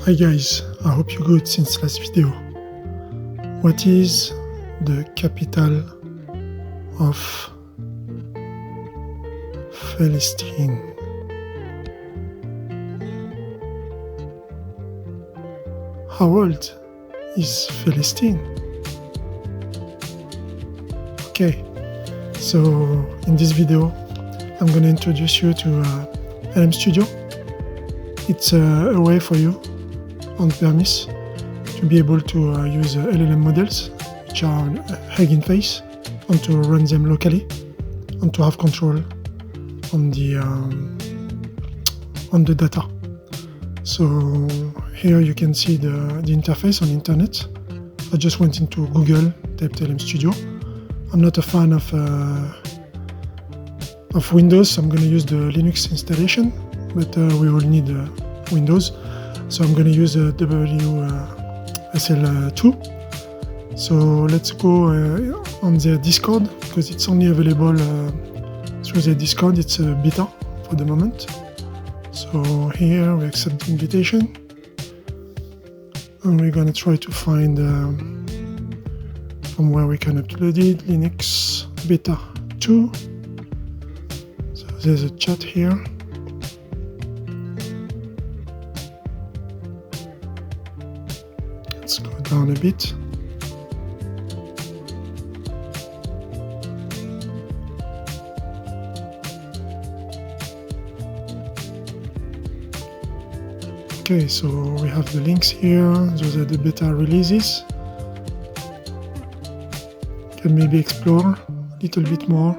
Hi guys, I hope you're good since last video. What is the capital of Palestine? How old is Palestine? Okay, so in this video I'm going to introduce you to LLM Studio. It's a way for you on premise to be able to use LLM models, which are on Huggingface, and to run them locally, and to have control on the data. So here you can see the interface on internet. I just went into Google, typed LLM Studio. I'm not a fan of Windows, so I'm going to use the Linux installation, but we all need Windows. So I'm going to use WSL2. So let's go on their Discord, because it's only available through their Discord. It's a beta for the moment. So here we accept the invitation, and we're going to try to find from where we can upload it, Linux beta 2. So there's a chat here. Let's go down a bit. Okay, so we have the links here. Those are the beta releases. Can maybe explore a little bit more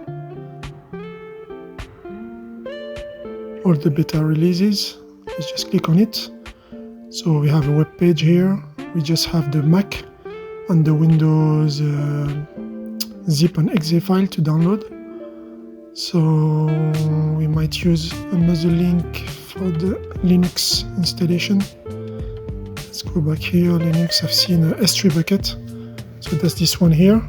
all the beta releases. Let's just click on it. So we have a web page here. We just have the Mac and the Windows zip and exe file to download. So we might use another link for the Linux installation. Let's go back here. Linux, I've seen a S3 bucket. So that's this one here.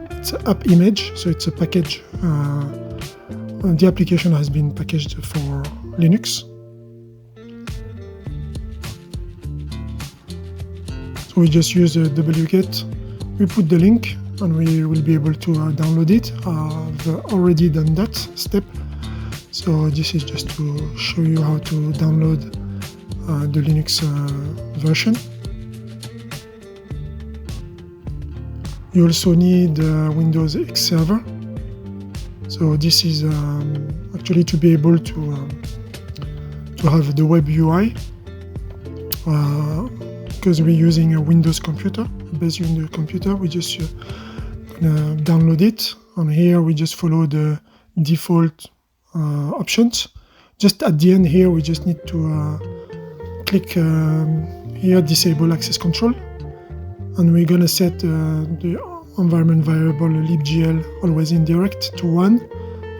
It's an app image, so it's a package. The application has been packaged for Linux. So we just use the wget. We put the link and we will be able to download it. I've already done that step. So this is just to show you how to download the Linux version. You also need Windows X Server. So this is actually to be able to have the web UI, because we're using a Windows computer, a base Windows computer. We just gonna download it, and here we just follow the default options. Just at the end here, we just need to click here, disable access control, and we're gonna set the environment variable libgl always indirect to 1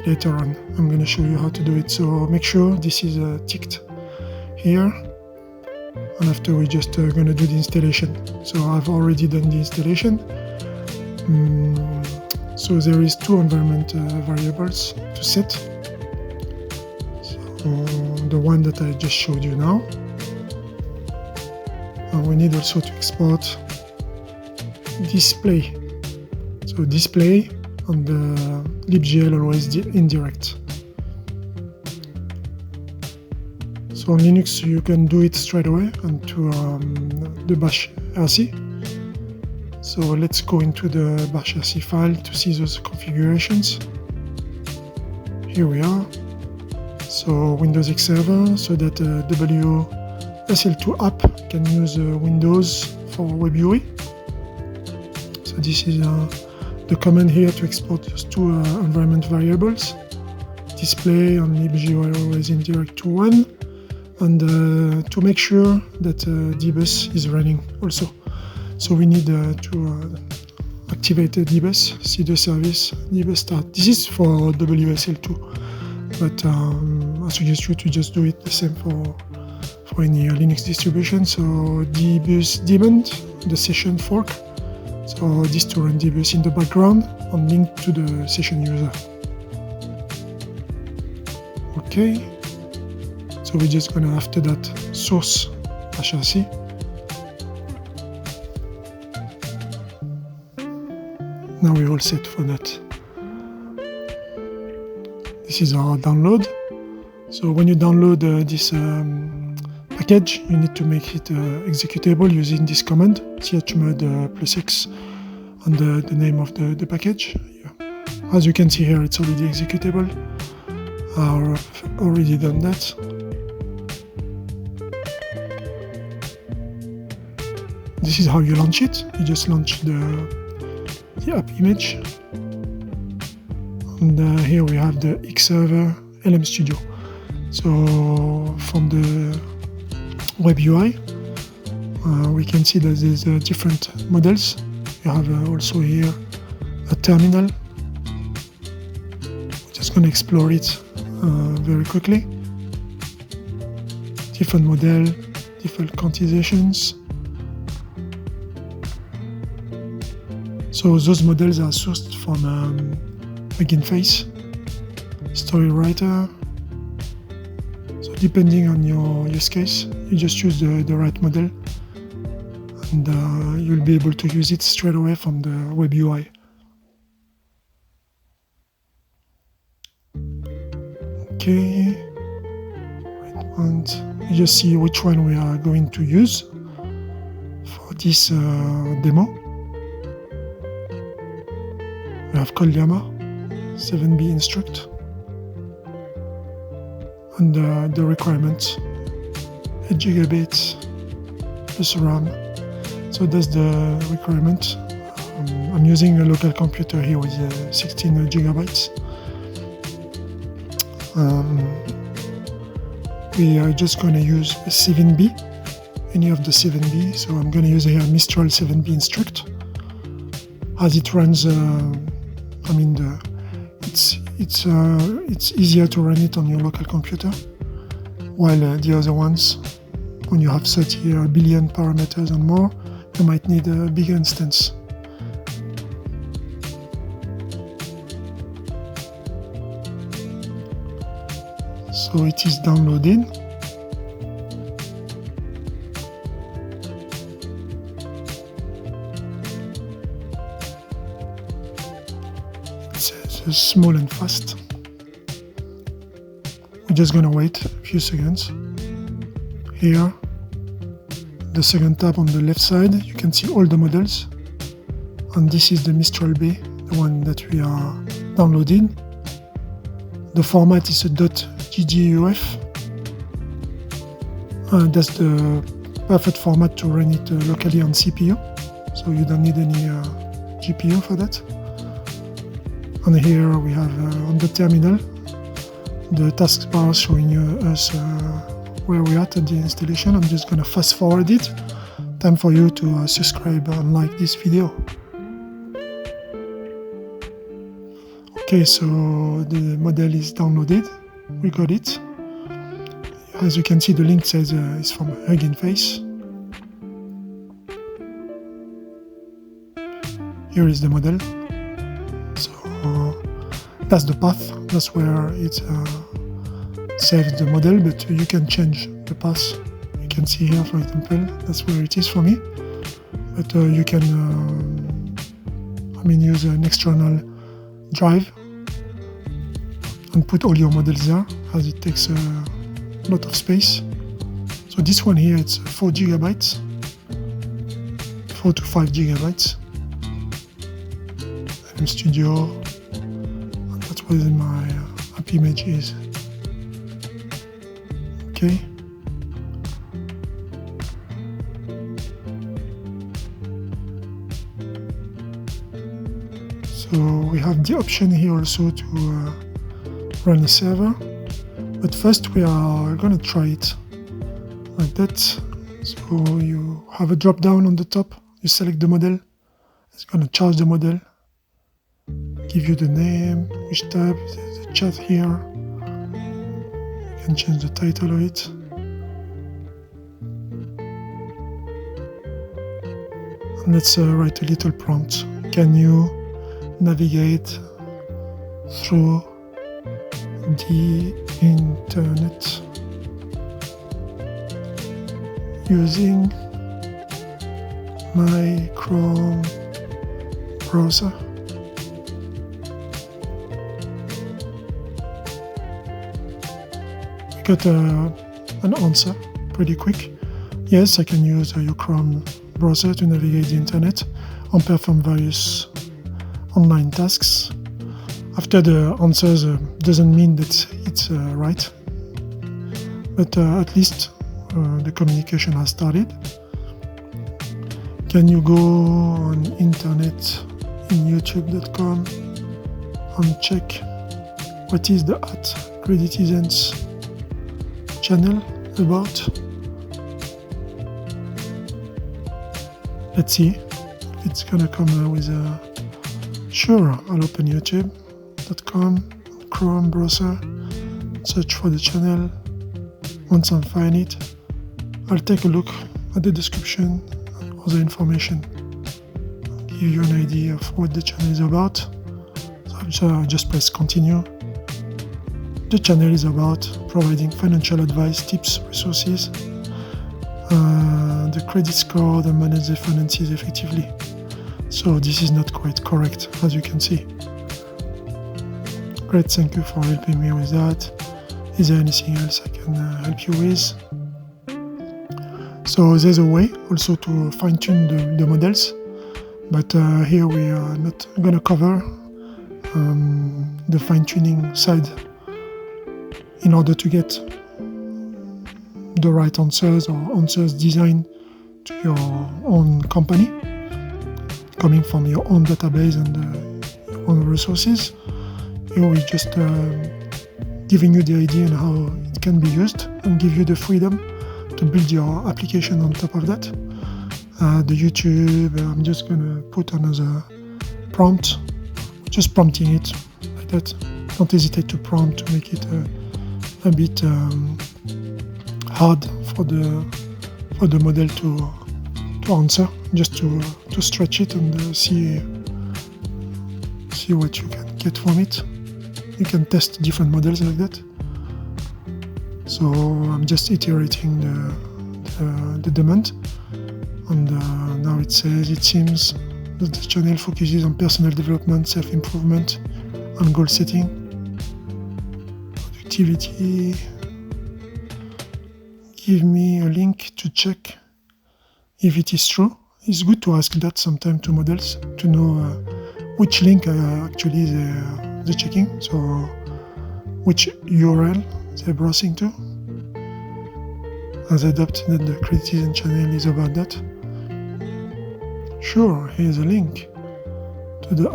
later on. I'm gonna show you how to do it, so make sure this is ticked here, and after we just gonna do the installation. So I've already done the installation. So there is 2 environment variables to set. The one that I just showed you now, and we need also to export display. So display on the libgl always indirect. So on Linux you can do it straight away onto the bash rc. So let's go into the bash rc file to see those configurations. Here we are. So Windows X Server, so that WSL2 app can use Windows for web UI. So this is the command here to export those 2 environment variables, display and libgl always indirect to 1, and to make sure that dbus is running also. So we need to activate the dbus, see the service, dbus start. This is for WSL2. But I suggest you to just do it the same for any Linux distribution. So dbus daemon, the session fork. So this to run dbus in the background and link to the session user. Okay. So we're just gonna after that source HRC. Now we're all set for that. This is our download. So when you download this package, you need to make it executable using this command, chmod +x, and the name of the package. Yeah. As you can see here, it's already executable. I've already done that. This is how you launch it. You just launch the app image. And here we have the X server LM Studio. So from the web UI, we can see that there's different models. You have also here a terminal. We're just going to explore it very quickly. Different model, different quantizations. So those models are sourced from Huggingface, StoryWriter. So depending on your use case, you just choose the right model, and you'll be able to use it straight away from the web UI. Okay, and you just see which one we are going to use for this demo. We have called Llama 7B instruct, and the requirement 8 GB plus RAM. So that's the requirement. I'm using a local computer here with 16 GB. We are just going to use a 7B, any of the 7B. So I'm going to use here Mistral 7B instruct, as it runs. It's easier to run it on your local computer, while the other ones, when you have 30 billion parameters and more, you might need a bigger instance. So it is downloading. It's small and fast. We're just gonna wait a few seconds. Here, the second tab on the left side, you can see all the models. And this is the Mistral B, the one that we are downloading. The format is a .gguf. That's the perfect format to run it locally on CPU. So you don't need any GPU for that. And here we have on the terminal the taskbar showing us where we're at the installation. I'm just going to fast forward it. Time for you to subscribe and like this video. Okay, so the model is downloaded. We got it. As you can see, the link says it's from Huggingface. Here is the model. That's the path, that's where it saves the model, but you can change the path. You can see here, for example, that's where it is for me. But you can use an external drive and put all your models there, as it takes a lot of space. So this one here, it's 4 GB, 4 to 5 GB. LM Studio. Where my app image is. Okay. So we have the option here also to run a server. But first we are going to try it like that. So you have a drop down on the top. You select the model. It's going to charge the model. Give you the name, which tab, the chat here. You can change the title of it. And let's write a little prompt. Can you navigate through the internet using my Chrome browser. We got an answer pretty quick. Yes, I can use your Chrome browser to navigate the internet and perform various online tasks. After the answers doesn't mean that it's right, but at least the communication has started. Can you go on internet in youtube.com and check what is the @Creditizens channel about? Let's see if it's gonna come with a... Sure, I'll open youtube.com, Chrome browser, search for the channel. Once I find it, I'll take a look at the description and other information, give you an idea of what the channel is about. So I'll just press continue. The channel is about providing financial advice, tips, resources, the credit score, and manage the finances effectively. So this is not quite correct, as you can see. Great, thank you for helping me with that. Is there anything else I can help you with? So there's a way also to fine-tune the models, but here we are not going to cover the fine-tuning side in order to get the right answers or answers designed to your own company, coming from your own database and your own resources. Here we're just giving you the idea on how it can be used and give you the freedom to build your application on top of that. The YouTube, I'm just going to put another prompt, just prompting it like that. Don't hesitate to prompt to make it a bit hard for the model to answer, just to stretch it and see what you can get from it. You can test different models like that. So I'm just iterating the demand, and now it says it seems that the channel focuses on personal development, self-improvement, and goal setting, productivity. Give me a link to check if it is true. It's good to ask that sometime to models to know which link actually they're checking, so which URL they're browsing to. As I adopted that the Creditizens channel is about that. Sure, here's a link to the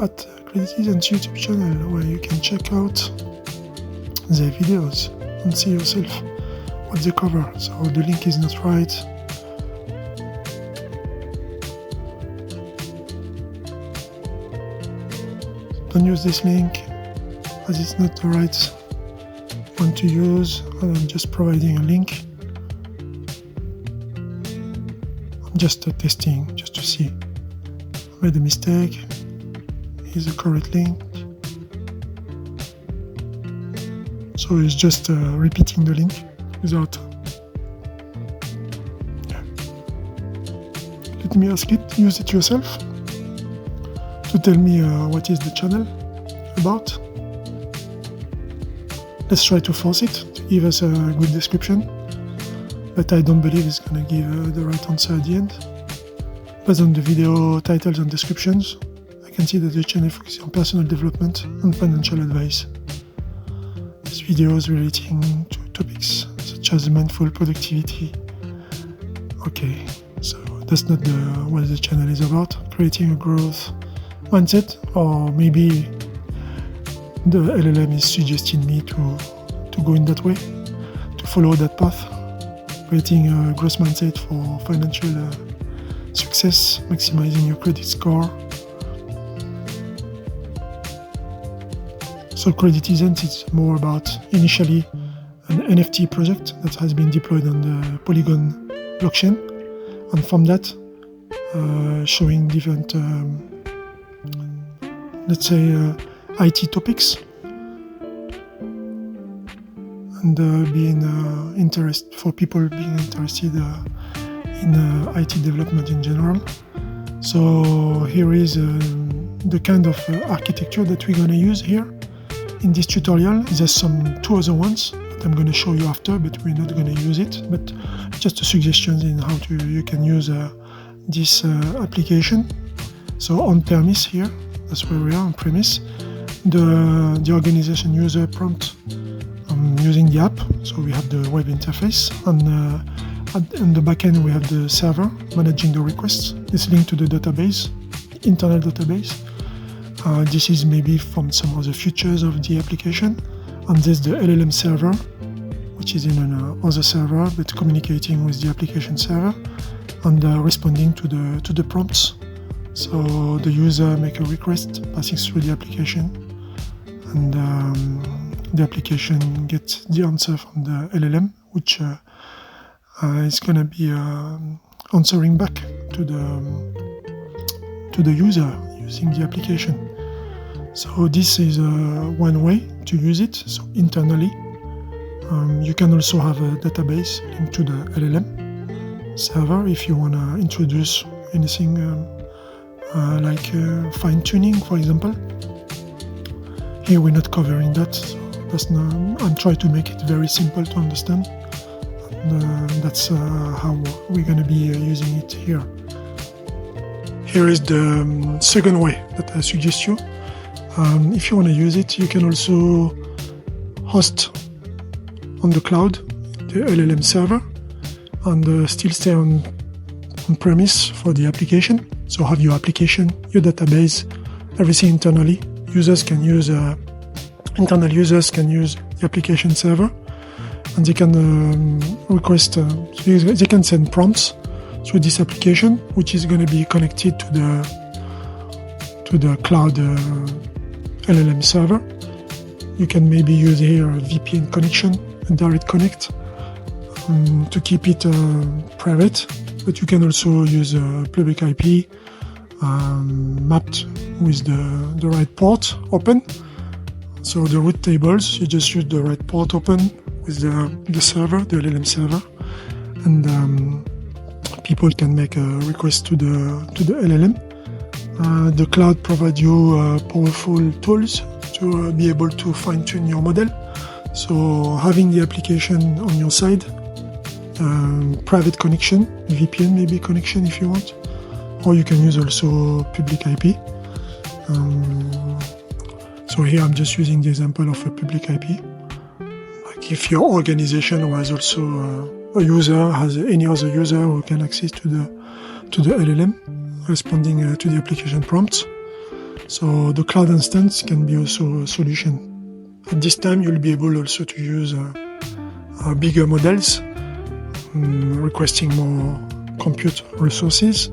@Creditizens YouTube channel where you can check out their videos and see yourself what they cover. So the link is not right. Don't use this link as it's not the right one to use, and I'm just providing a link. I'm just testing just to see. I made a mistake. Here's the correct link. So it's just repeating the link without. Let me ask it, use it yourself to tell me what is the channel about. Let's try to force it to give us a good description, but I don't believe it's going to give the right answer at the end. Based on the video titles and descriptions, I can see that the channel focuses on personal development and financial advice. This video is relating to topics such as mindful productivity. Okay, so that's not what the channel is about. Creating a growth mindset, or maybe the LLM is suggesting me to go in that way, to follow that path, creating a growth mindset for financial success, maximizing your credit score. So Creditizens is more about initially an NFT project that has been deployed on the Polygon blockchain, and from that showing different let's say IT topics, and being interest for people being interested in IT development in general. So here is the kind of architecture that we're going to use here in this tutorial. There's two other ones that I'm going to show you after, but we're not going to use it. But just a suggestion in how you can use this application. So on-premise here, that's where we are, on-premise. The organization user prompt using the app. So we have the web interface, and on the backend we have the server managing the requests. It's linked to the database, internal database. This is maybe from some of the features of the application. And there's the LLM server, which is in another server, but communicating with the application server and responding to the prompts. So the user make a request passing through the application, and the application gets the answer from the LLM, which is going to be answering back to the user using the application. So this is one way to use it. So internally, you can also have a database linked to the LLM server if you want to introduce anything like fine-tuning, for example. Here we're not covering that. So I'm trying to make it very simple to understand. That's how we're going to be using it here. Here is the second way that I suggest you. If you want to use it, you can also host on the cloud the LLM server and still stay on premise for the application. So have your application, your database, everything internally. Internal users can use the application server, and they can request, they can send prompts through this application, which is going to be connected to the cloud LLM server. You can maybe use here a VPN connection, a direct connect, to keep it private, but you can also use a public IP mapped with the right port open. So the root tables, you just use the right port open with the server, the LLM server, and people can make a request to the LLM. The cloud provides you powerful tools to be able to fine-tune your model. So having the application on your side, private connection, VPN maybe connection if you want, or you can use also public IP. So here I'm just using the example of a public IP. Like if your organization was also a user, has any other user who can access to the LLM, responding to the application prompts. So the cloud instance can be also a solution. At this time, you'll be able also to use bigger models, requesting more compute resources.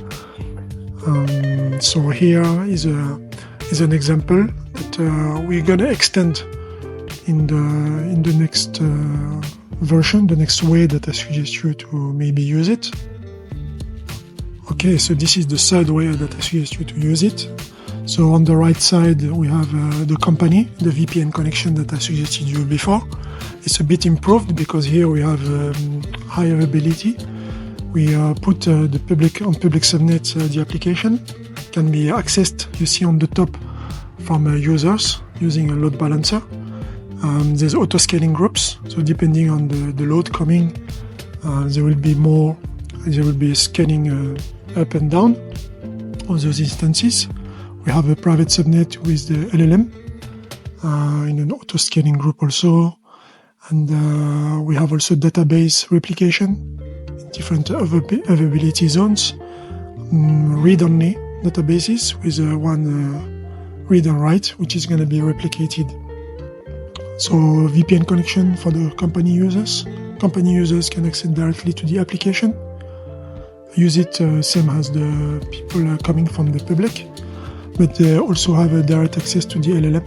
So here is an example that we're going to extend in the next version, the next way that I suggest you to maybe use it. Okay, so this is the third way that I suggest you to use it. So on the right side, we have the company, the VPN connection that I suggested you before. It's a bit improved because here we have higher ability. We put the public subnet, the application can be accessed, you see on the top, from users using a load balancer. There's auto-scaling groups, so depending on the load coming, there will be scaling up and down on those instances. We have a private subnet with the LLM in an auto-scaling group also, and we have also database replication in different availability zones, read-only databases with one read and write, which is going to be replicated. So VPN connection for the company users. Company users can access directly to the application. Use it same as the people coming from the public, but they also have a direct access to the LLM.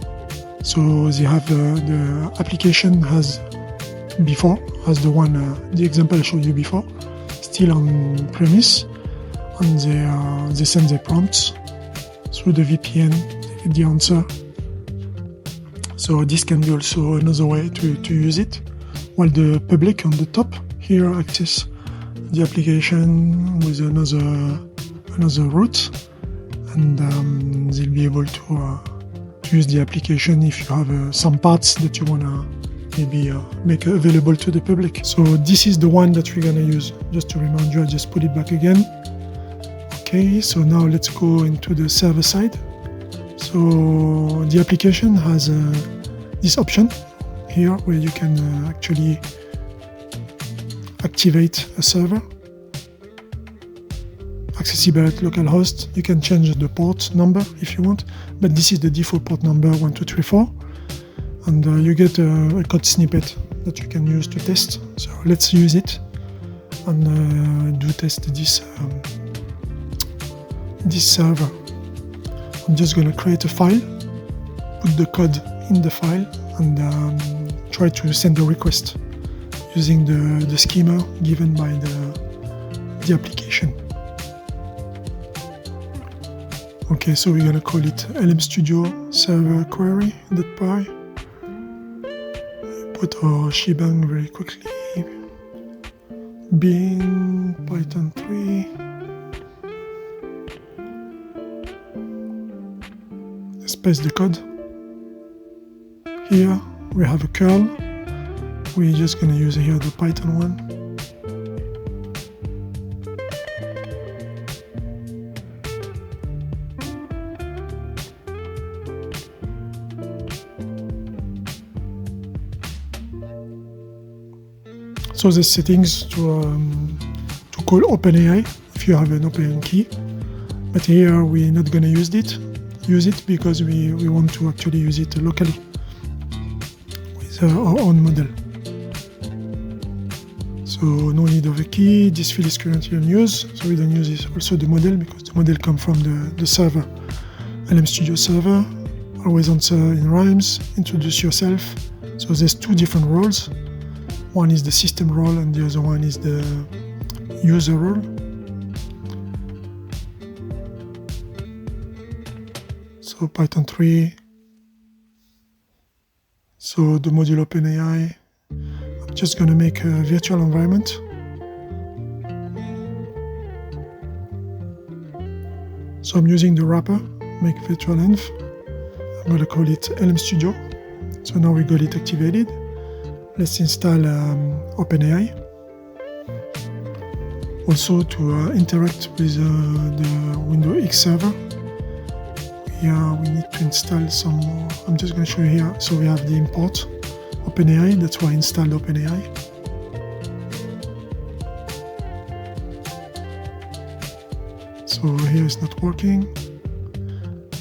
So they have the application has the example I showed you before, still on premise, and they send their prompts through the VPN, they get the answer. So this can be also another way to use it, while the public on the top here access the application with another route, and they'll be able to use the application if you have some parts that you want to maybe make available to the public. So this is the one that we're going to use. Just to remind you, I just put it back again. Okay, so now let's go into the server side. So the application has this option here where you can actually activate a server accessible at localhost. You can change the port number if you want, but this is the default port number 1234, and you get a code snippet that you can use to test. So let's use it and do test this server. I'm just going to create a file, put the code in the file, and try to send a request using the schema given by the application. Okay, so we're going to call it LM Studio server query.py. Put our shebang very quickly. Bin Python 3. Let's paste the code. Here we have a curl. We're just going to use here the Python one. So the settings to call Openai if you have an open key, but here we're not going to use it because we want to actually use it locally with our own model. So no need of a key. This field is currently unused, so we don't use this. Also the model, because the model comes from the server, LM Studio server. Always answer in rhymes. Introduce yourself. So there's two different roles. One is the system role and the other one is the user role. So Python 3. So the module Openai. I'm just going to make a virtual environment. So I'm using the wrapper, make virtual env. I'm going to call it LM Studio. So now we got it activated. Let's install Openai. Also to interact with the Windows X server, we need to install some more. I'm just going to show you here. So we have the import Openai. That's why I installed Openai. So here it's not working.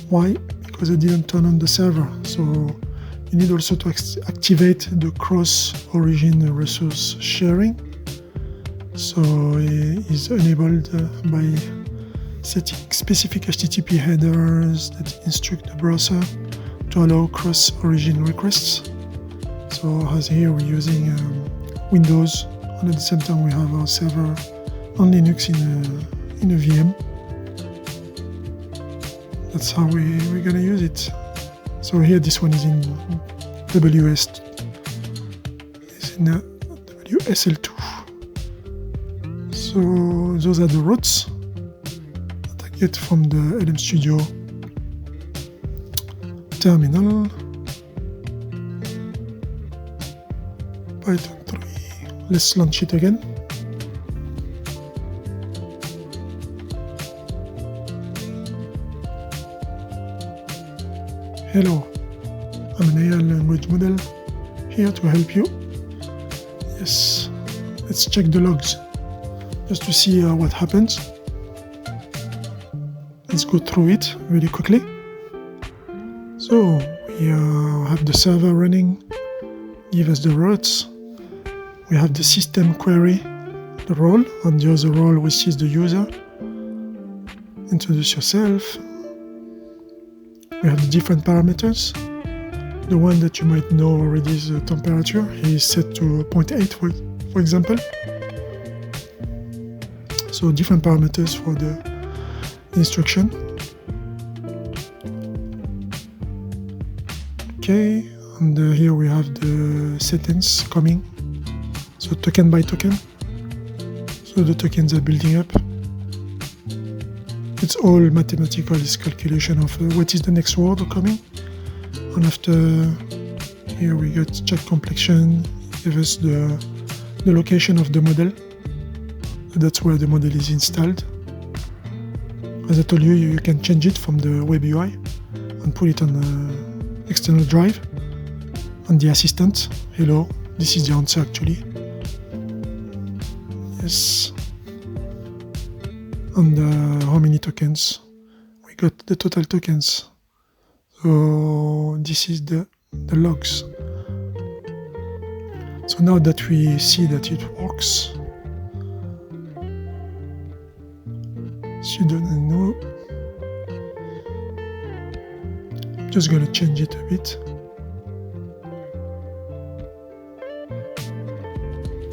Why? Because I didn't turn on the server. So you need also to activate the cross-origin resource sharing. So it is enabled by setting specific HTTP headers that instruct the browser to allow cross-origin requests. So as here we're using Windows, and at the same time we have our server on Linux in a VM. That's how we're gonna use it. So here this one is in WSL2. So those are the routes that I get from the LM Studio terminal. Python 3. Let's launch it again. Hello, I'm an AI language model here to help you. Yes, let's check the logs just to see what happens. Let's go through it really quickly. So we have the server running, give us the routes. We have the system query, the role, and the other role which is the user. Introduce yourself. We have the different parameters. The one that you might know already is the temperature. He is set to 0.8 for example. So different parameters for the instruction. Okay, and here we have the settings coming. So token by token. So So the tokens are building up. It's all mathematical, this calculation of what is the next word coming. And after here we got check complexion, give us the location of the model. So that's where the model is installed. As I told you, you can change it from the web UI and put it on the external drive. And the assistant, hello, this is the answer actually. Yes. And how many tokens? We got the total tokens. So this is the logs. So now that we see that it works, you don't know. I'm just gonna change it a bit.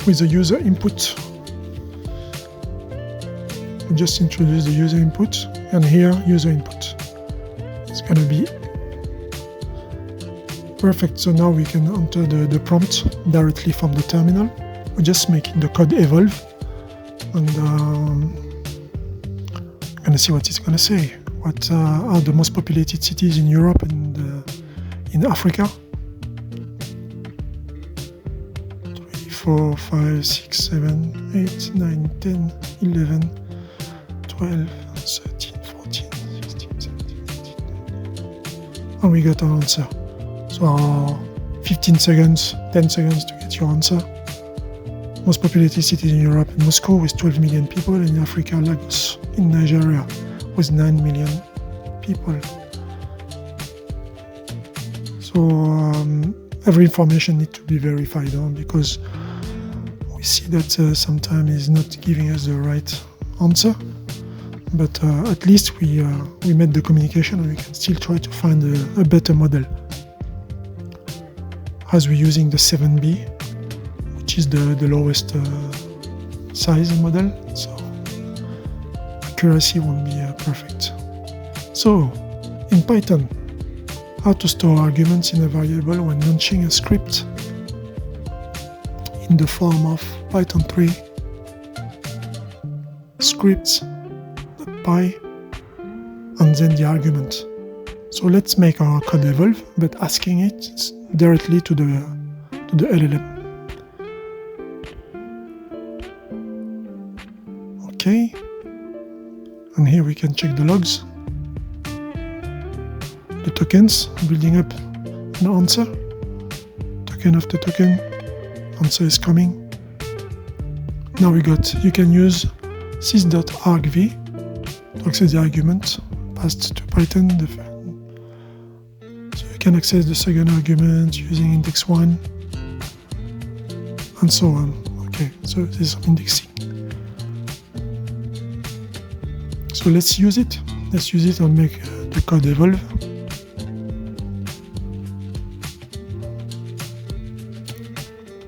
With the user input. We just introduce the user input, and here user input. It's gonna be perfect. So now we can enter the prompt directly from the terminal. We're just making the code evolve, and I'm gonna see what it's gonna say. What are the most populated cities in Europe and in Africa? 3, 4, 5, 6, 7, 8, 9, 10, 11, 12, 13, 14, 16, 17, 18. And we got our answer. So 15 seconds, 10 seconds to get your answer. Most populated cities in Europe: Moscow with 12 million people, and in Africa, Lagos in Nigeria with 9 million people. So every information needs to be verified because we see that sometimes it's not giving us the right answer. But at least we made the communication, and we can still try to find a better model. As we're using the 7B, which is the lowest size model, so accuracy won't be perfect. So in Python, how to store arguments in a variable when launching a script in the form of Python 3 scripts.py and then the argument. So let's make our code evolve, but asking it directly to the LLM. Okay, and here we can check the logs, the tokens, building up an answer, token after token, answer is coming. Now you can use sys.argv to access the argument passed to Python. So you can access the second argument using index 1 and so on. Okay, so this is indexing. So let's use it. Let's use it and make the code evolve.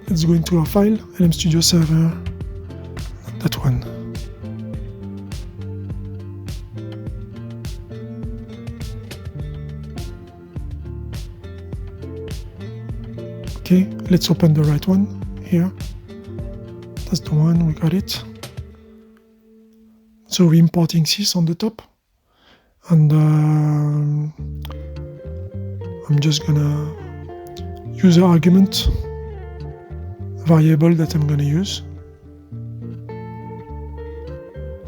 Let's go into our file, LM Studio Server, not that one. Okay, let's open the right one here. That's the one, we got it. So we're importing sys on the top, and I'm just gonna use an argument variable that I'm gonna use,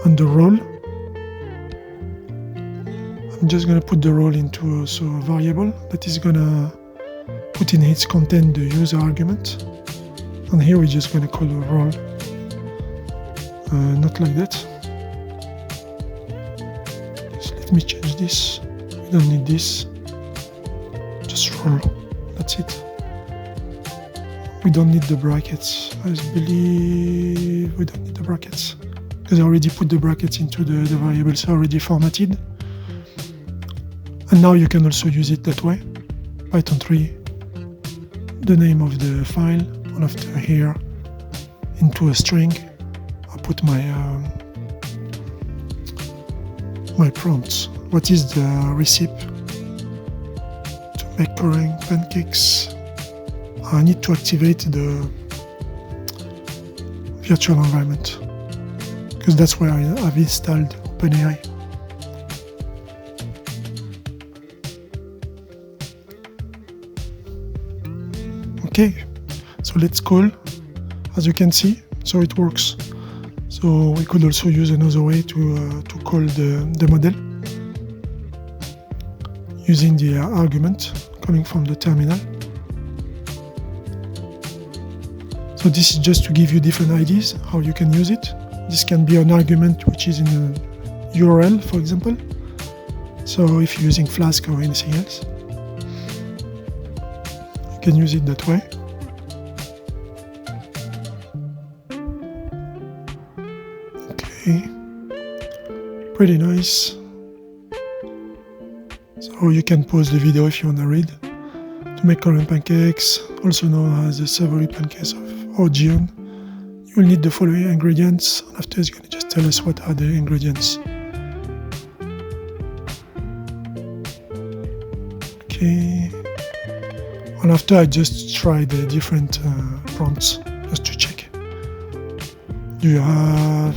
and the role. I'm just gonna put the role into a variable that is gonna put in its content the user argument, and here we're just gonna call a role, not like that. Let me change this. We don't need this. Just role. That's it. We don't need the brackets. I believe we don't need the brackets because I already put the brackets into the variables already formatted. And now you can also use it that way. Python 3, the name of the file, and after here into a string, I put my prompts. What is the recipe to make pouring pancakes? I need to activate the virtual environment. because that's where I've installed Openai. Okay, so let's call, as you can see, so it works. So we could also use another way to call the model using the argument coming from the terminal. So this is just to give you different ideas how you can use it. This can be an argument which is in a URL, for example. So if you're using Flask or anything else, you can use it that way. Okay, pretty nice. So you can pause the video if you want to read. To make current pancakes, also known as the savory pancakes of Orgeon, you will need the following ingredients, and after it's going to just tell us what are the ingredients. Okay, and after I just try the different prompts just to check. Do you have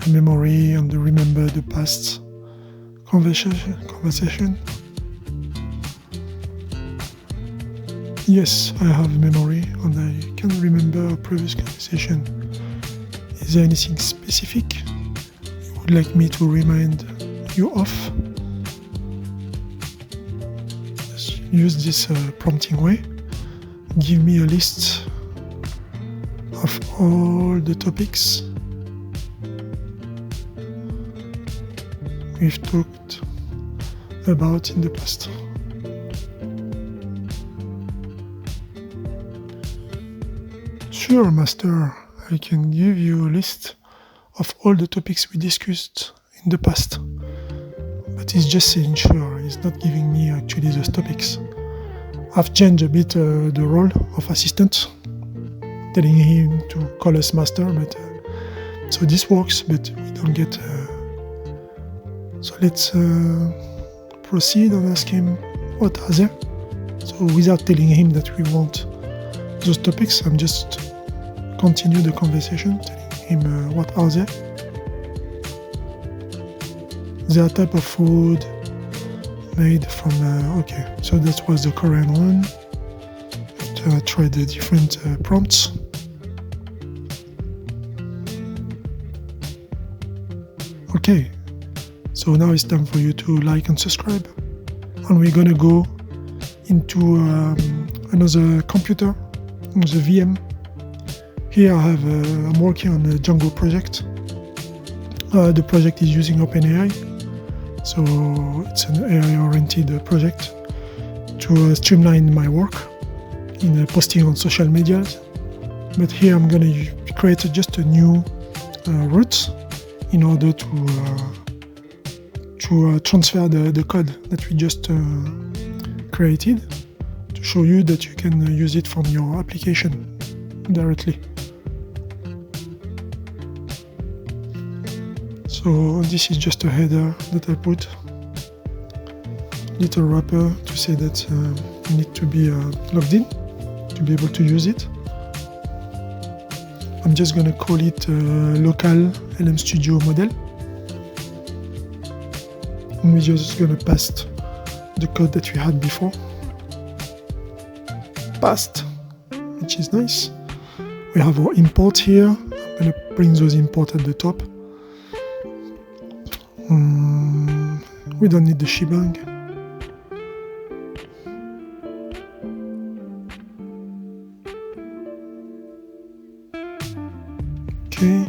a memory and remember the past conversation? Yes, I have memory and I can remember a previous conversation. Is there anything specific you would like me to remind you of? Just use this prompting way. Give me a list of all the topics we've talked about in the past. Sure, master, I can give you a list of all the topics we discussed in the past. But it's just saying sure, it's not giving me actually those topics. I've changed a bit the role of assistant, telling him to call us master, but so this works, but we don't get... So let's proceed and ask him what are there. So without telling him that we want those topics, I'm just continue the conversation, telling him what are they. Their type of food made from, okay, so that was the Korean one. After I tried the different prompts. Okay, so now it's time for you to like and subscribe. And we're gonna go into another computer, the VM. Here I have, I'm working on a Django project. The project is using Openai, so it's an AI-oriented project to streamline my work in posting on social media. But here I'm going to create just a new route in order to transfer the code that we just created, to show you that you can use it from your application directly. So this is just a header that I put, little wrapper to say that you need to be logged in to be able to use it. I'm just going to call it local LM Studio model. And we're just going to paste the code that we had before. Passed, which is nice. We have our import here. I'm going to bring those imports at the top. We don't need the shebang. Okay.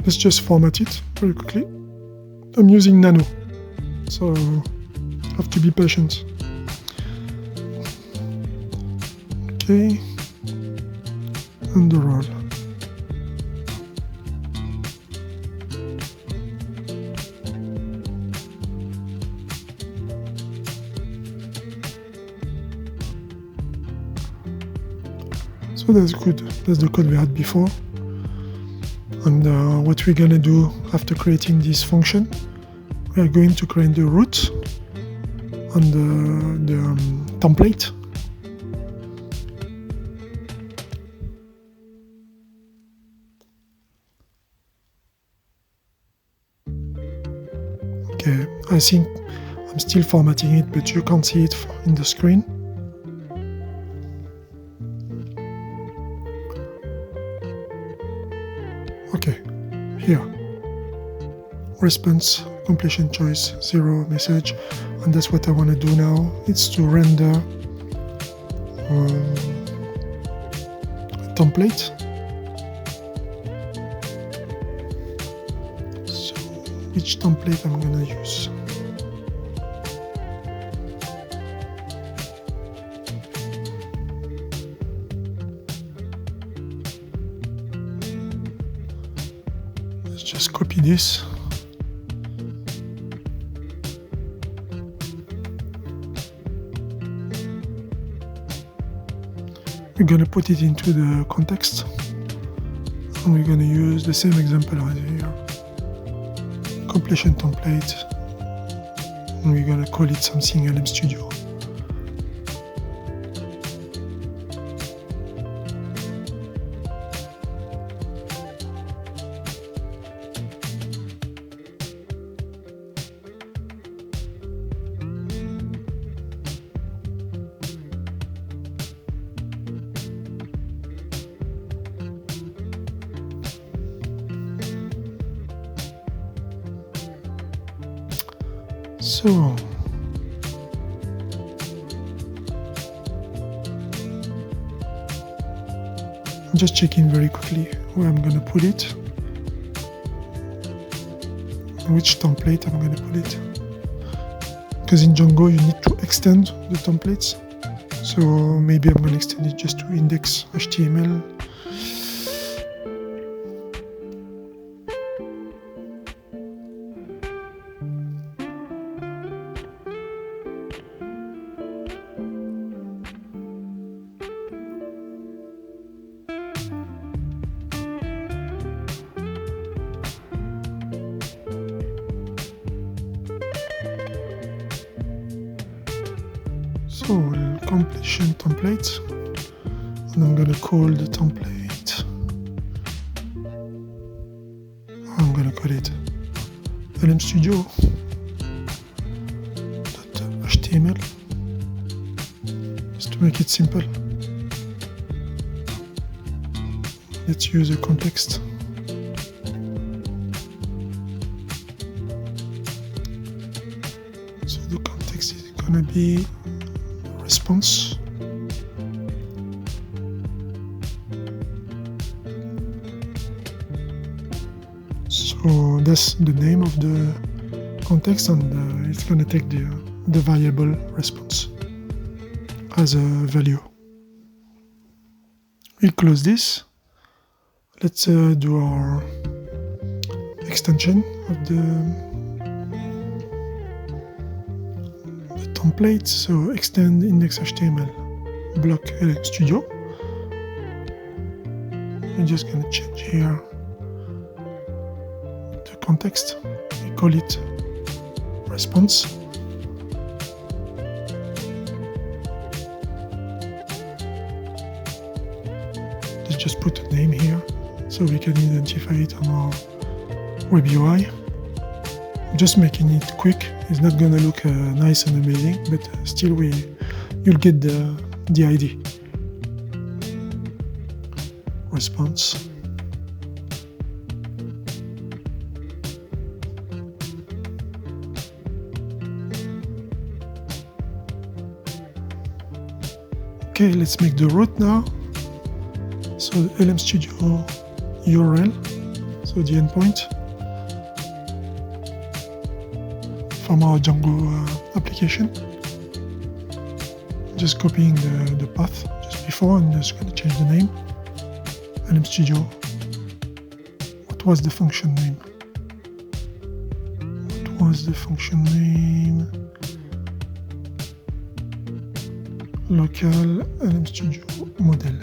Let's just format it very quickly. I'm using Nano, so have to be patient. Okay, and the roll. So that's good. That's the code we had before. And what we're gonna do after creating this function, we are going to create the root and the template. Okay, I think I'm still formatting it, but you can't see it in the screen. Okay, here, response, completion choice, 0 message, and that's what I want to do now. It's to render a template. So, which template I'm going to use? Let's just copy this. We're going to put it into the context, and we're going to use the same example right here, completion template, and we're going to call it something LM Studio. So I'm just checking very quickly where I'm going to put it, which template I'm going to put it, because in Django you need to extend the templates, so maybe I'm going to extend it just to index.html. So completion template, and I'm going to call the template, I'm going to call it LM Studio.html, just to make it simple. Let's use a context. So the context is going to be response. So that's the name of the context, and it's going to take the variable response as a value. We'll close this. Let's do our extension of the template. So extend index.html block LM Studio. We're just going to change here the context. We call it response. Let's just put a name here so we can identify it on our web UI. Just making it quick. It's not gonna look nice and amazing, but still you'll get the idea. Response. Okay, let's make the root now. So the LM Studio URL, so the endpoint from our Django application. Just copying the path just before, and just going to change the name. LM Studio. What was the function name? What was the function name? Local LM Studio model.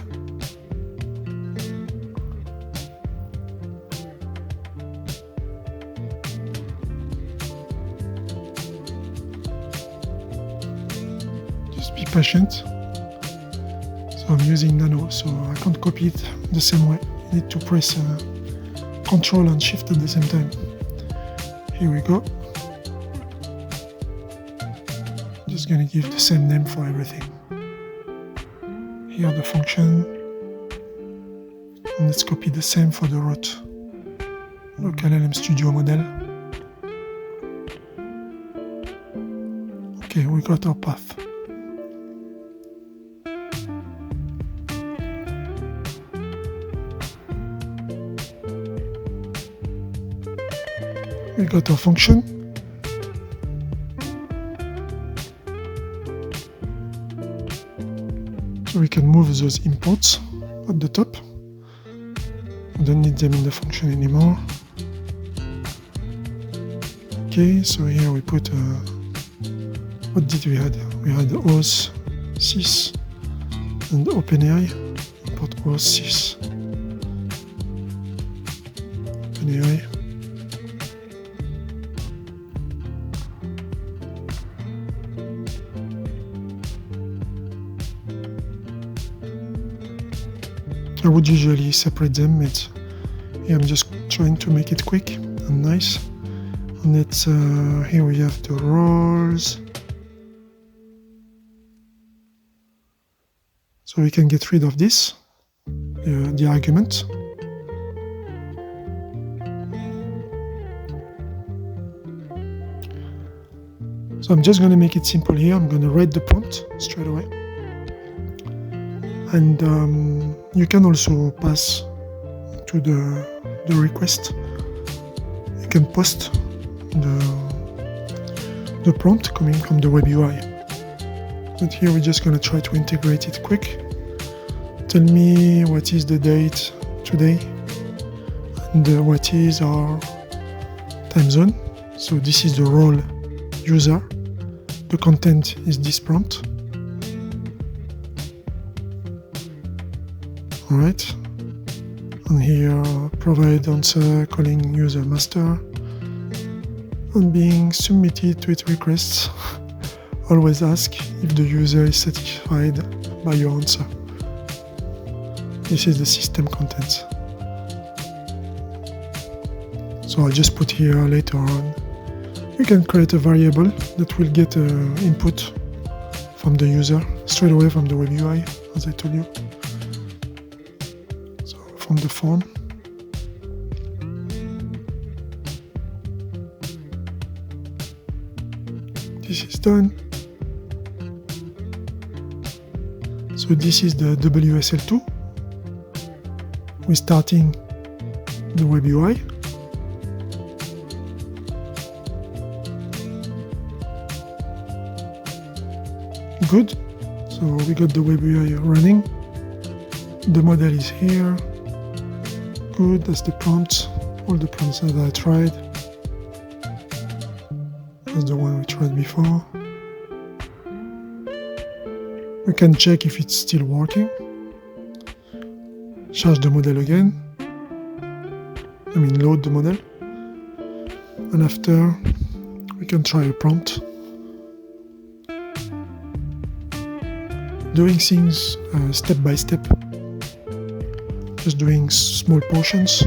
Just be patient. So I'm using Nano, so I can't copy it the same way. You need to press Control and Shift at the same time. Here we go. Just gonna give the same name for everything. Here the function. And let's copy the same for the root. Local LLM Studio model. Okay, we got our path. We got our function. So we can move those imports at the top. We don't need them in the function anymore. Okay, so here we put, what did we had? We had OS, sys, and Openai. Import OS, sys, Openai. I would usually separate them, but here I'm just trying to make it quick and nice. And it's here we have the roles. So we can get rid of this, the argument. So I'm just going to make it simple here. I'm going to write the prompt straight away. And you can also pass to the request. You can post the prompt coming from the web UI. But here we're just going to try to integrate it quick. Tell me what is the date today and what is our time zone. So this is the role user. The content is this prompt. Alright, and here provide answer calling user master and being submitted to its requests. Always ask if the user is satisfied by your answer. This is the system content. So I'll just put here later on. You can create a variable that will get input from the user straight away from the web UI, as I told you. From the form. This is done. So this is the WSL2. We're starting the web UI. Good. So we got the web UI running. The model is here. Good, that's the prompt, all the prompts that I tried. That's the one we tried before. We can check if it's still working. Charge the model again. Load the model. And after, we can try a prompt. Doing things step by step. Just doing small portions,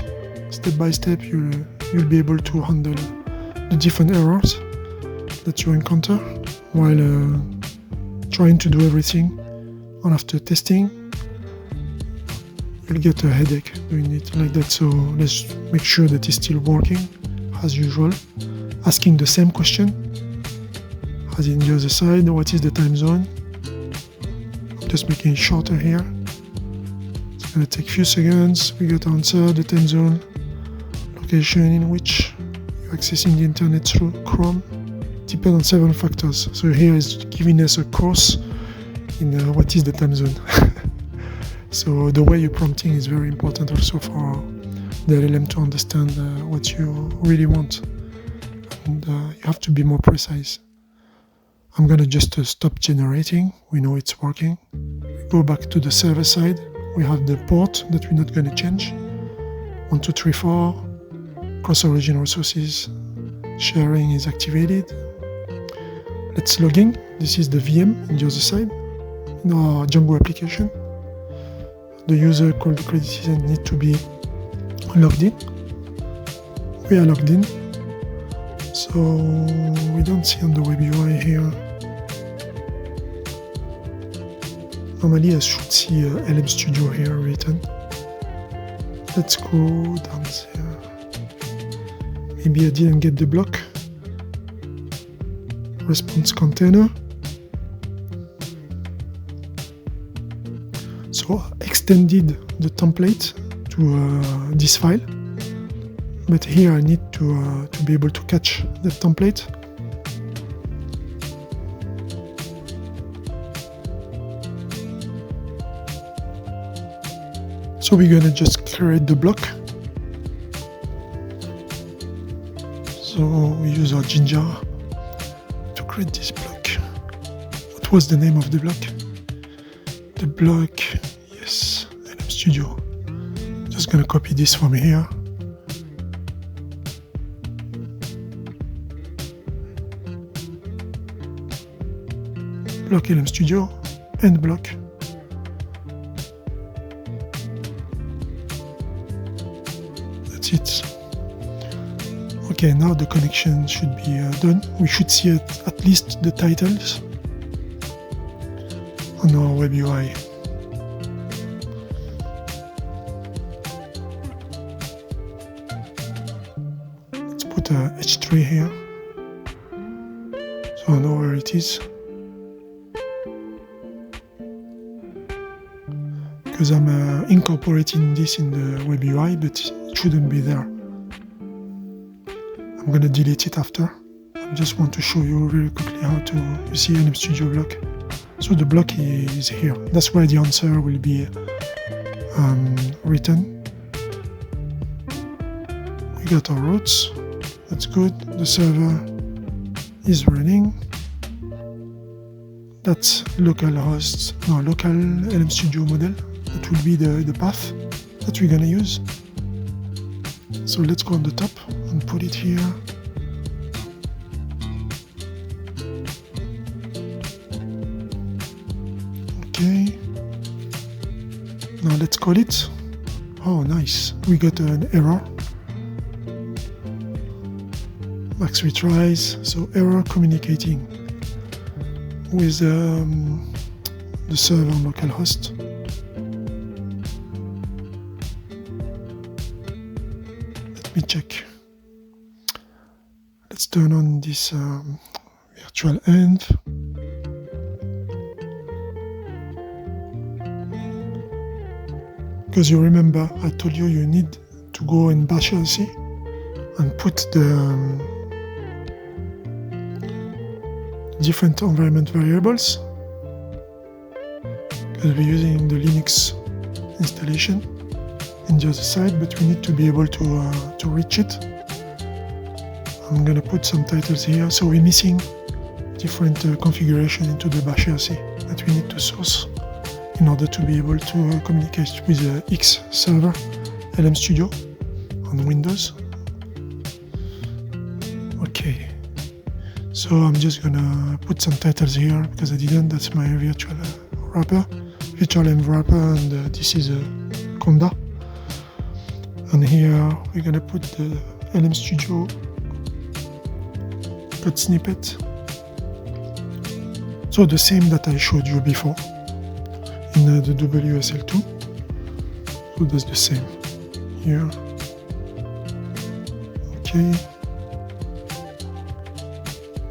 step by step, you'll be able to handle the different errors that you encounter while trying to do everything. And after testing, you'll get a headache doing it like that. So let's make sure that it's still working as usual. Asking the same question as in the other side. What is the time zone? I'm just making it shorter here. Gonna take a few seconds. We got answer, the time zone, location in which you're accessing the internet through Chrome. Depends on several factors. So here is giving us a course in what is the time zone. So the way you're prompting is very important also for the LLM to understand what you really want. And you have to be more precise. I'm gonna just stop generating. We know it's working. Go back to the server side. We have the port that we're not going to change. 1, 2, 3, 4. Cross-origin resources sharing is activated. let's log in. This is the VM on the other side in our Django application. The user called Creditizens need to be logged in. We are logged in, so we don't see on the web UI here. Normally I should see LM Studio here written. Let's go down there. Maybe I didn't get the block. Response container. So I extended the template to this file, but here I need to be able to catch the template. So we're gonna just create the block. So we use our Jinja to create this block. What was the name of the block? The block, yes, LM Studio. Just gonna copy this from here. Block LM Studio and block. That's it. Okay, now the connection should be done. We should see at least the titles on our web UI. Let's put a H3 here, so I know where it is. Because I'm incorporating this in the web UI, but it shouldn't be there. I'm gonna delete it after. I just want to show you very quickly how to you see LM Studio block. So the block is here. That's where the answer will be written. We got our routes. That's good. The server is running. That's local LM Studio model. That will be the path that we're gonna use. So let's go on the top and put it here. Okay. Now let's call it. Oh, nice. We got an error. Max retries. So error communicating with the server on localhost. Let me check. Let's turn on this virtual env. Because you remember, I told you you need to go in bash LC and put the different environment variables. Because we're using the Linux installation in the other side, but we need to be able to reach it. I'm gonna put some titles here, so we're missing different configuration into the bash LC that we need to source in order to be able to communicate with the X server LM Studio on Windows. Okay, so I'm just gonna put some titles here because I didn't. That's my virtual wrapper, virtual env wrapper, and this is a Conda. And here we're gonna put the LM Studio code snippet. So the same that I showed you before in the WSL2. So that's the same here. Okay.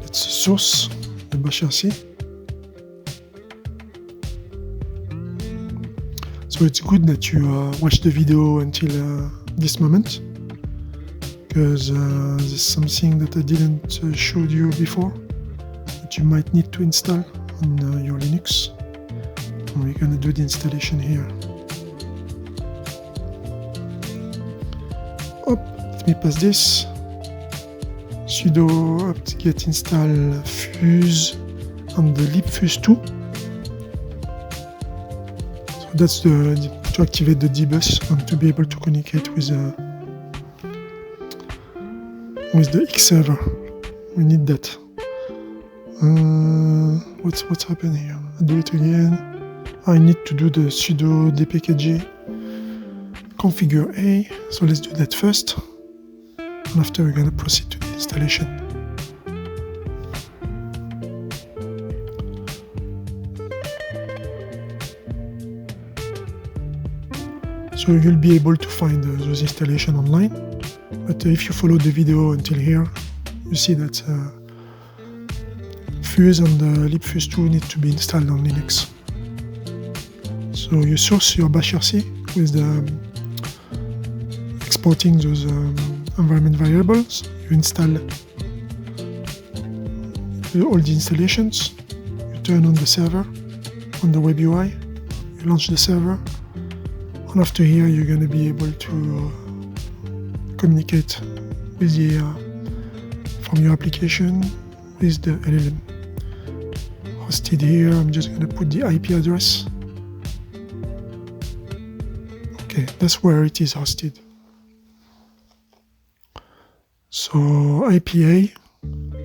Let's source the bash RC. So it's good that you watch the video until this moment, because there's something that I didn't show you before that you might need to install on your Linux. And we're going to do the installation here. Let me pass this. Sudo apt-get install fuse and the libfuse2. So that's to activate the dbus and to be able to communicate with the X server. We need that. What's happened here? I'll do it again. I need to do the sudo dpkg configure A. So let's do that first. And after we're going to proceed to the installation. So you'll be able to find those installation online. But if you follow the video until here, you see that Fuse and libfuse 2 need to be installed on Linux. So you source your bashrc with the exporting those environment variables. You install all the installations. You turn on the server on the web UI. You launch the server. And after here, you're going to be able to communicate with the from your application with the LLM. Hosted here, I'm just going to put the IP address. Okay, that's where it is hosted. So IPA,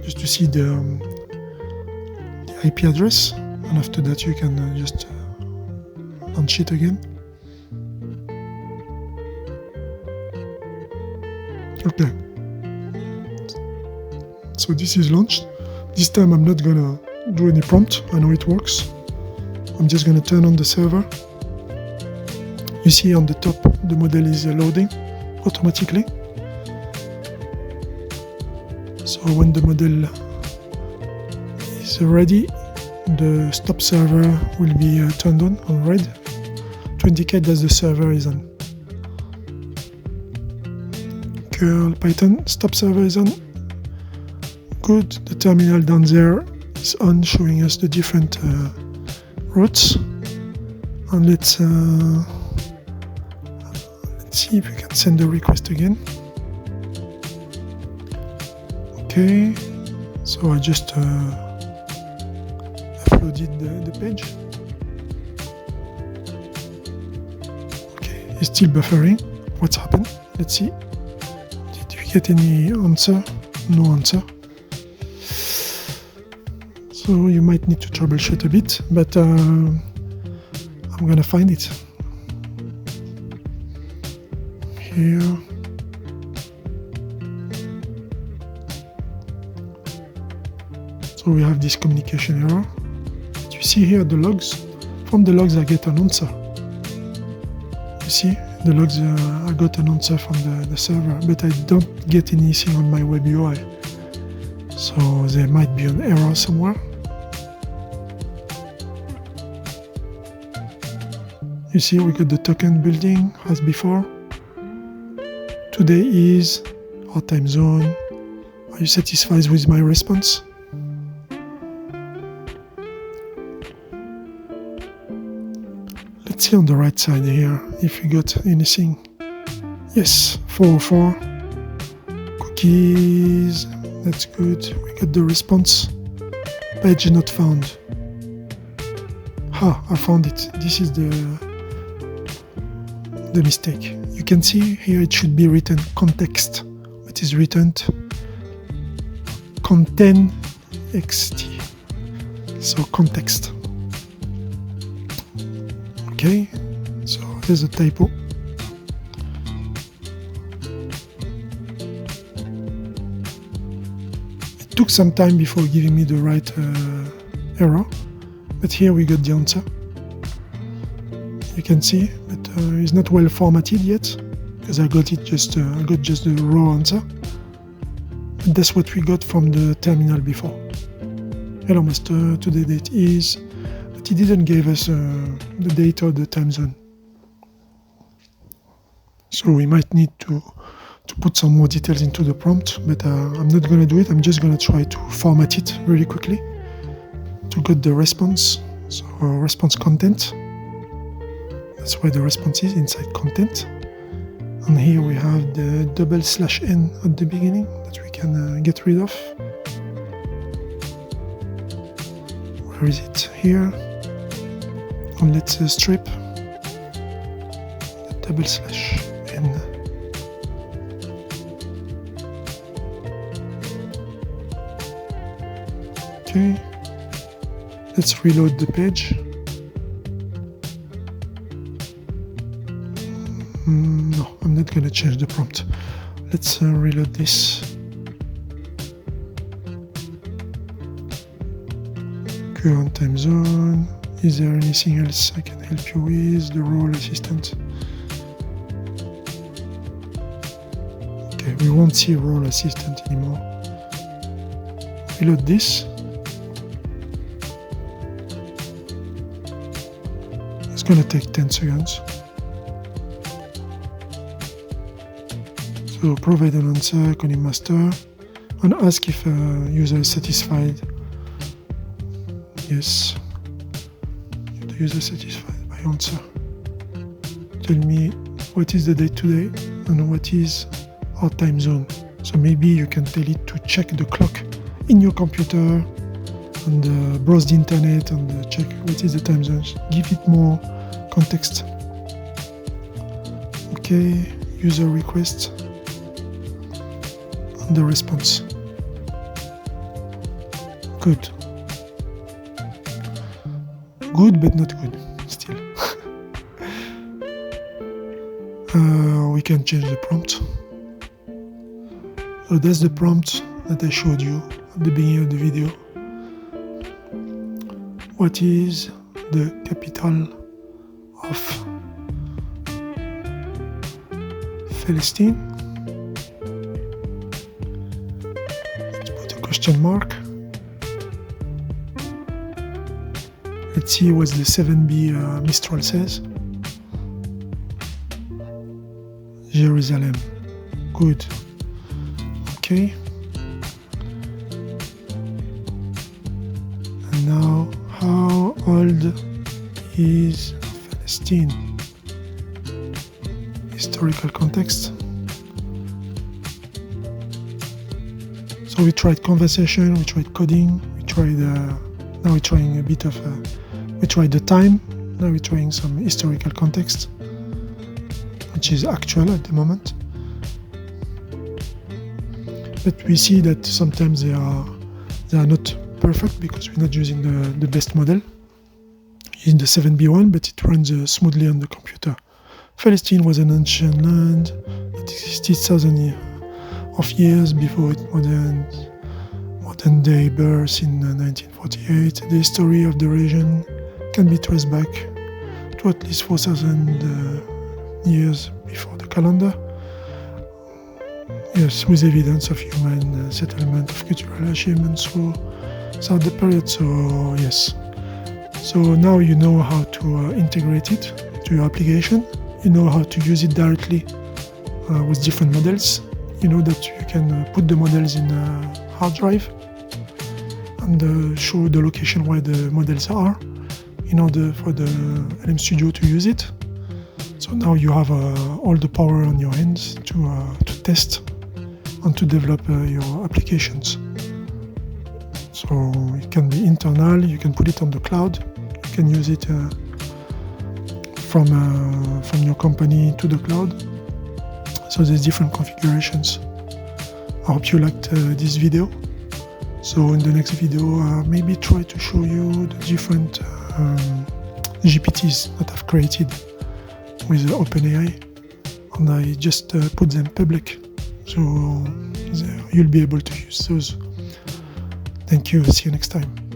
just to see the IP address, and after that you can just launch it again. Okay, so this is launched. This time I'm not gonna do any prompt, I know it works. I'm just gonna turn on the server. You see on the top the model is loading automatically. So when the model is ready, the stop server will be turned on red to indicate that the server is on. Curl Python stop server is on. Good. The terminal down there is on, showing us the different routes. And let's see if we can send the request again. Okay, so I just uploaded the page. Okay, it's still buffering. What's happened? Let's see. Did we get any answer? No answer. So you might need to troubleshoot a bit, but I'm gonna find it. Here. So we have this communication error. But you see here the logs. From the logs I get an answer. You see the logs, I got an answer from the server, but I don't get anything on my web UI. So there might be an error somewhere. You see we got the token building as before. Today is our time zone. Are you satisfied with my response? Let's see on the right side here if we got anything. Yes, 404. Cookies. That's good. We got the response. Page not found. I found it. This is the mistake. You can see here it should be written context. It is written content xt. So context. Okay, so there's a typo. It took some time before giving me the right error, but here we got the answer. You can see, but it's not well formatted yet because I got just the raw answer. But that's what we got from the terminal before. Hello master, today date is, but he didn't give us the date or the time zone. So we might need to put some more details into the prompt, but I'm not going to do it. I'm just going to try to format it really quickly to get the response. So response content. That's where the response is, inside content. And here we have the /n at the beginning that we can get rid of. Where is it? Here. And let's strip the /n. Okay, let's reload the page. No, I'm not going to change the prompt. Let's reload this. Current time zone. Is there anything else I can help you with? The role assistant. Okay, we won't see role assistant anymore. Reload this. It's going to take 10 seconds. So provide an answer, calling master, and ask if a user is satisfied. Yes. The user is satisfied by answer. Tell me what is the date today and what is our time zone. So maybe you can tell it to check the clock in your computer and browse the internet and check what is the time zone. Give it more context. Okay, user request and the response. Good. Good, but not good, still. We can change the prompt. So that's the prompt that I showed you at the beginning of the video. What is the capital of Palestine? Let's put a question mark. Let's see what the 7B Mistral says. Jerusalem. Good. Okay. And now, how old is Palestine? Historical context. So we tried conversation, we tried coding, we tried, now we're trying a bit of, we tried the time, now we're trying some historical context, which is actual at the moment. But we see that sometimes they are not perfect because we're not using the best model. Using the 7B1, but it runs smoothly on the computer. Palestine was an ancient land that existed thousands of years before its modern day birth in 1948. The history of the region can be traced back to at least 4,000 years before the calendar. Yes, with evidence of human settlement of cultural achievements throughout the period. So yes. So now you know how to integrate it to your application. You know how to use it directly with different models. You know that you can put the models in a hard drive and show the location where the models are in order for the LM Studio to use it. So now you have all the power on your hands to test and to develop your applications. So it can be internal, you can put it on the cloud, you can use it from your company to the cloud. So there's different configurations. I hope you liked this video. So in the next video, maybe try to show you the different GPTs that I've created with Openai, and I just put them public, so you'll be able to use those. Thank you. See you next time.